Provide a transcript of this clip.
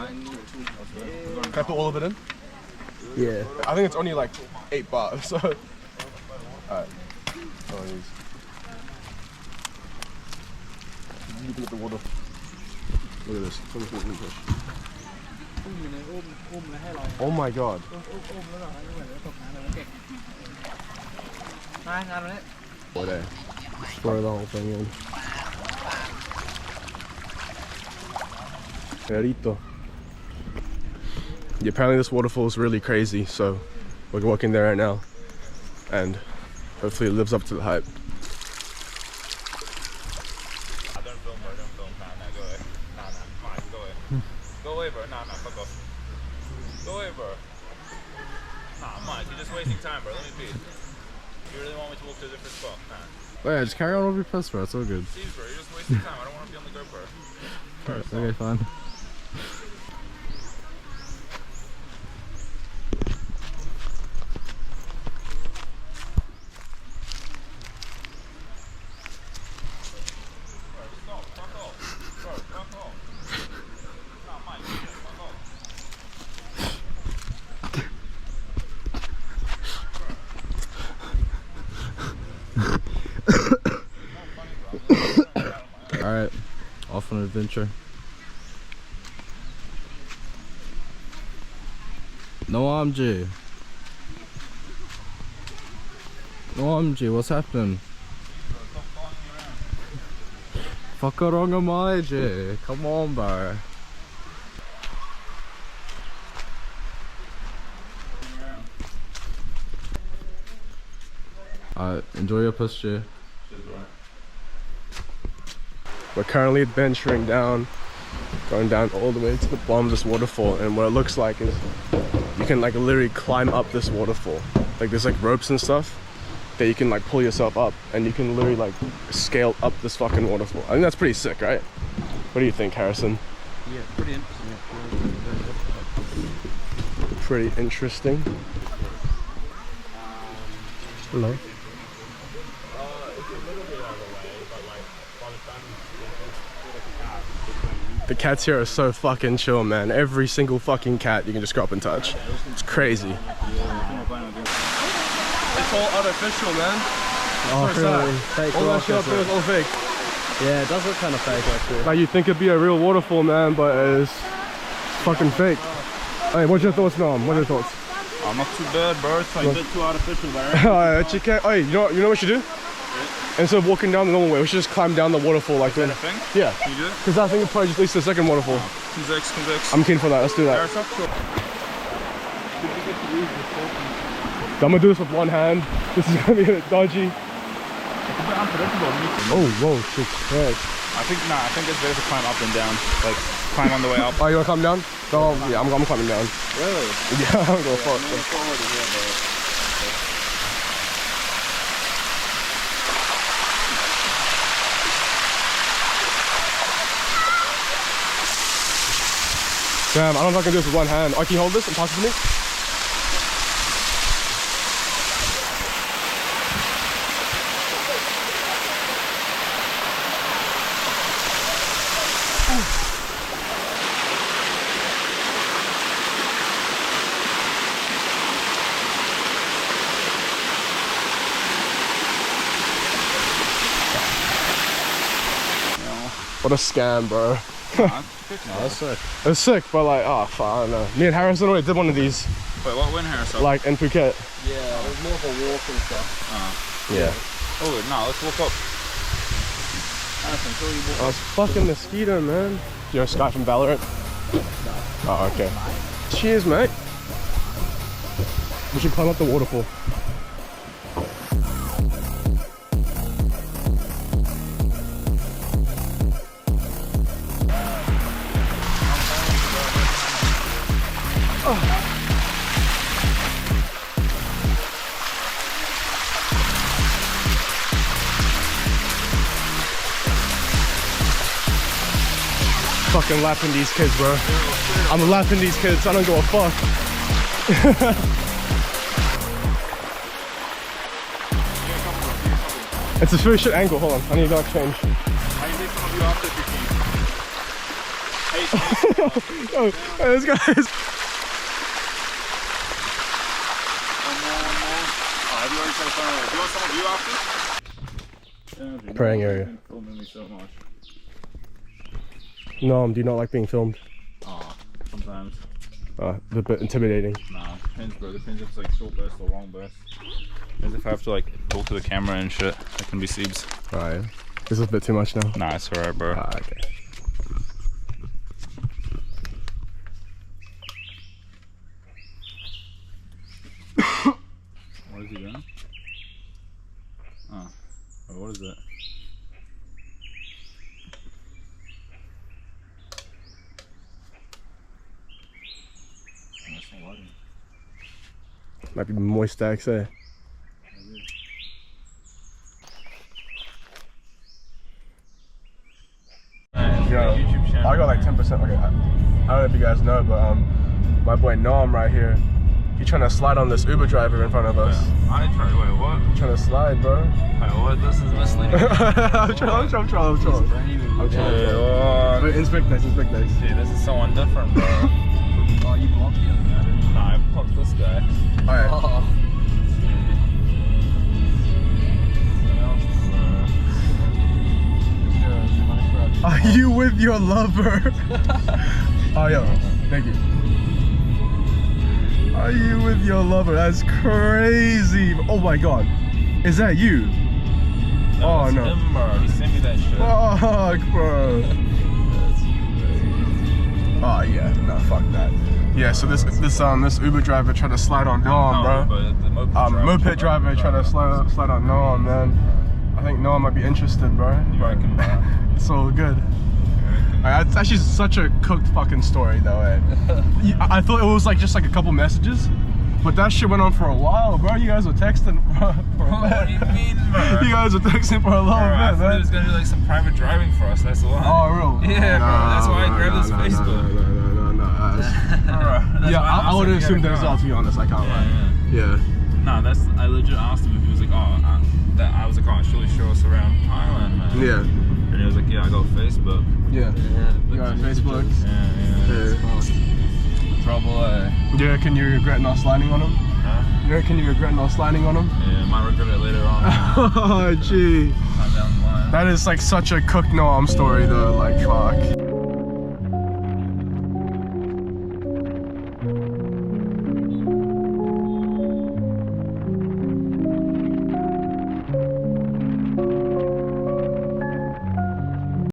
Can I put all of it in? Yeah. I think it's only like 8 baht. So. Alright. Oh, looking at the water. Look at this. Oh my god. What there? Throw the whole thing in. Perito. Yeah, apparently this waterfall is really crazy, so we're walking there right now, and hopefully it lives up to the hype. Don't film, bro. Don't film. Nah, go away. Nah, go away. Go away, bro. Nah, fuck off. Go away, bro. Nah, Mike, you're just wasting time, bro. Let me be. You really want me to walk to a different spot? Nah. Oh yeah, just carry on with your post, bro. It's all good. Jeez, bro, you're just wasting time. I don't want to be on the GoPro. Okay, fine. Alright, off on an adventure. No OMG. No OMG, what's happening? Fuck wrong am I, G? Come on, bro. Alright, enjoy your push, G. We're currently adventuring down, going down all the way to the bottom of this waterfall, and what it looks like is you can like literally climb up this waterfall. Like there's like ropes and stuff that you can like pull yourself up, and you can literally like scale up this fucking waterfall. I think that's pretty sick, right? What do you think, Harrison? Yeah, pretty interesting. Pretty interesting. Hello. The cats here are so fucking chill, man. Every single fucking cat you can just go up and touch. It's crazy. It's all artificial, man. Oh, really? Fake All that rock, shit up isn't there it? is all fake. Yeah, it does look kind of fake actually. Like you think it'd be a real waterfall, man, but it's fucking fake. Hey, what's your thoughts, Noam? What are your thoughts? I'm not too bad, bro. It's like a bit too artificial there. Alright, hey, you know what we should do? Instead of walking down the normal way, we should just climb down the waterfall like that. Yeah. Can you do it? Because I think it probably just leads to the second waterfall. Convex. I'm keen for that. Let's do that. I'm gonna do this with one hand. This is gonna be a bit dodgy. Oh, whoa, shit. Right. I think it's better to climb up and down. Like climb on the way up. Oh, you wanna climb down? Oh, yeah, I'm climbing down. Really? Yeah, I'm going for it. Damn, I don't know if I can do this with one hand. Oh, can you hold this and pass it to me? What a scam, bro. That's sick. It's sick, but like, oh, fuck, I don't know. Me and Harrison already did one of these. Wait, what win, Harrison? Like in Phuket. Yeah, it was more of a walk and stuff. Yeah. Oh, no, let's walk up. Harrison, show you walk Oh, it's fucking mosquito, man. You're a Sky from Valorant? Oh, okay. Cheers, mate. We should climb up the waterfall. Fucking laughing these kids, bro. I'm laughing these kids. I don't give a fuck. It's a very shit angle. Hold on. I need to change. I need some of you after 15. Hey, Oh, this guy's. Have you already said something? Do you want some of you after? Praying area. Filming me so much. No, do you not like being filmed? Oh, sometimes. It's a bit intimidating. Nah, depends, bro. Depends if it's like short burst or long burst. Depends if I have to like talk to the camera and shit. That can be Siebes. Alright. This is a bit too much now. Nah, it's alright, bro. Okay. What is he doing? Oh. Oh, what is it? That's not lighting. Might be moist access. Yo, I got like 10%. Okay, I don't know if you guys know, but my boy Noam right here, he's trying to slide on this Uber driver in front of us. Yeah. I tried. Wait, what? Trying to slide, bro. Wait, what? This is misleading. I'm trying. Wait, inspect this. Dude, this is someone different, bro. Oh, you blocked the other guy, didn't you? Nah, I blocked this guy. Alright. Oh. Are you with your lover? Oh, yo, thank you. Are you with your lover? That's crazy. Oh my god. Is that you? Oh, no. Him, bro. He sent me that shit. Fuck, bro. Oh yeah, no, fuck that. Yeah, so this Uber driver tried to slide on Noam, bro. But the Moped driver tried to slide on Noam, man. I think Noam might be interested, bro. You reckon, bro? It's all good. It's actually such a cooked fucking story, though. I thought it was like just like a couple messages, but that shit went on for a while, bro. You guys were texting for a bit. What do you mean, bro? You guys were texting for a little Bro, I bit, thought man. he was gonna do like some private driving for us. That's why. Oh, real? Yeah, bro. That's why I grabbed his Facebook. No. Yeah, I would have assumed that as well, to be honest. I can't lie. Yeah. Nah, that's. I legit asked him if he was like, oh, I was like, oh, surely show us around Thailand, man. Yeah. And he was like, yeah, I got Facebook. Yeah. You got Facebook? Yeah. Trouble, Yeah, can you regret not sliding on him? Huh? Yeah, can you regret not sliding on him? Yeah, might regret it later on. Oh, gee. Time down the line. That is like such a cooked Noam story, though. Like, fuck.